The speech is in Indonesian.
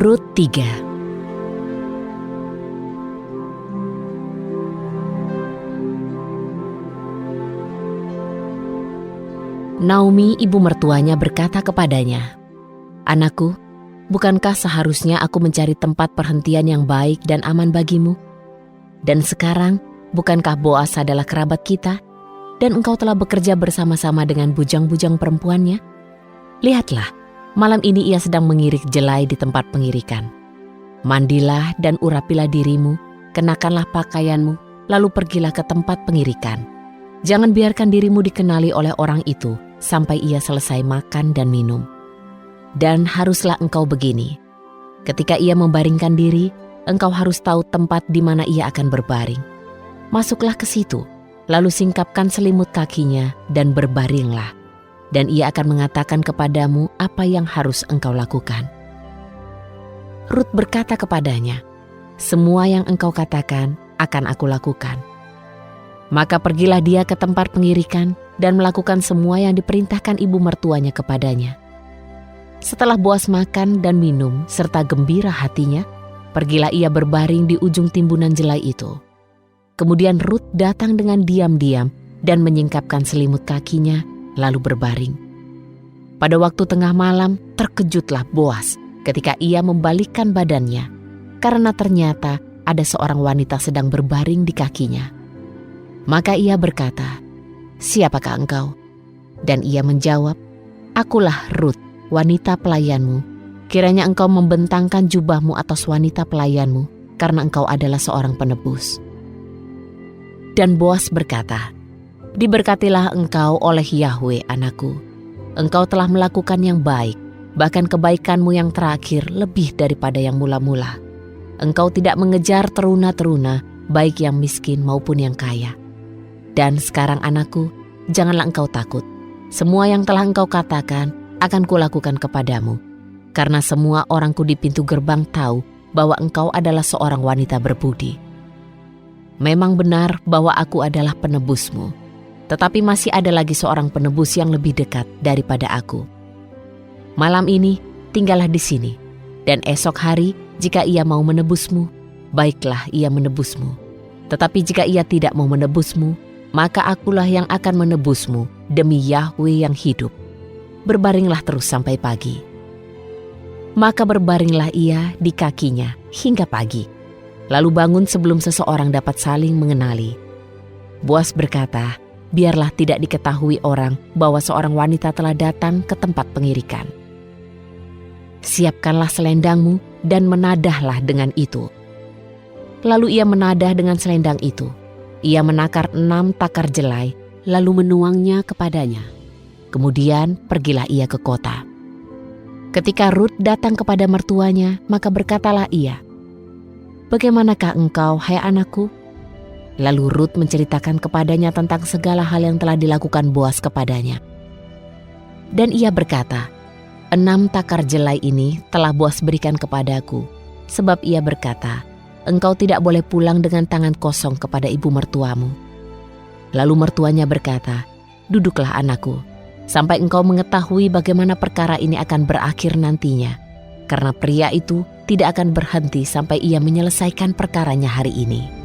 Rut 3. Naomi, ibu mertuanya, berkata kepadanya, "Anakku, bukankah seharusnya aku mencari tempat perhentian yang baik dan aman bagimu? Dan sekarang, bukankah Boas adalah kerabat kita, dan engkau telah bekerja bersama-sama dengan bujang-bujang perempuannya? Lihatlah, malam ini ia sedang mengirik jelai di tempat pengirikan. Mandilah dan urapilah dirimu, kenakanlah pakaianmu, lalu pergilah ke tempat pengirikan. Jangan biarkan dirimu dikenali oleh orang itu sampai ia selesai makan dan minum. Dan haruslah engkau begini, ketika ia membaringkan diri, engkau harus tahu tempat di mana ia akan berbaring. Masuklah ke situ, lalu singkapkan selimut kakinya dan berbaringlah. Dan ia akan mengatakan kepadamu apa yang harus engkau lakukan." Rut berkata kepadanya, "Semua yang engkau katakan akan aku lakukan." Maka pergilah dia ke tempat pengirikan dan melakukan semua yang diperintahkan ibu mertuanya kepadanya. Setelah Boas makan dan minum serta gembira hatinya, pergilah ia berbaring di ujung timbunan jelai itu. Kemudian Rut datang dengan diam-diam dan menyingkapkan selimut kakinya, lalu berbaring. Pada waktu tengah malam, terkejutlah Boas ketika ia membalikkan badannya, karena ternyata ada seorang wanita sedang berbaring di kakinya. Maka ia berkata, "Siapakah engkau?" Dan ia menjawab, "Akulah Rut, wanita pelayanmu. Kiranya engkau membentangkan jubahmu atas wanita pelayanmu, karena engkau adalah seorang penebus." Dan Boas berkata, "Diberkatilah engkau oleh Yahwe, anakku. Engkau telah melakukan yang baik, bahkan kebaikanmu yang terakhir lebih daripada yang mula-mula. Engkau tidak mengejar teruna-teruna, baik yang miskin maupun yang kaya. Dan sekarang anakku, janganlah engkau takut. Semua yang telah engkau katakan akan kulakukan kepadamu, karena semua orangku di pintu gerbang tahu bahwa engkau adalah seorang wanita berbudi. Memang benar bahwa aku adalah penebusmu, tetapi masih ada lagi seorang penebus yang lebih dekat daripada aku. Malam ini tinggallah di sini, dan esok hari jika ia mau menebusmu, baiklah ia menebusmu. Tetapi jika ia tidak mau menebusmu, maka akulah yang akan menebusmu demi Yahwe yang hidup. Berbaringlah terus sampai pagi." Maka berbaringlah ia di kakinya hingga pagi, lalu bangun sebelum seseorang dapat saling mengenali. Boas berkata, "Biarlah tidak diketahui orang bahwa seorang wanita telah datang ke tempat pengirikan. Siapkanlah selendangmu dan menadahlah dengan itu." Lalu ia menadah dengan selendang itu. Ia menakar 6 takar jelai, lalu menuangnya kepadanya. Kemudian pergilah ia ke kota. Ketika Rut datang kepada mertuanya, maka berkatalah ia, "Bagaimanakah engkau, hai anakku?" Lalu Rut menceritakan kepadanya tentang segala hal yang telah dilakukan Boas kepadanya. Dan ia berkata, 6 takar jelai ini telah Boas berikan kepadaku, sebab ia berkata, engkau tidak boleh pulang dengan tangan kosong kepada ibu mertuamu. Lalu mertuanya berkata, "Duduklah anakku, sampai engkau mengetahui bagaimana perkara ini akan berakhir nantinya, karena pria itu tidak akan berhenti sampai ia menyelesaikan perkaranya hari ini."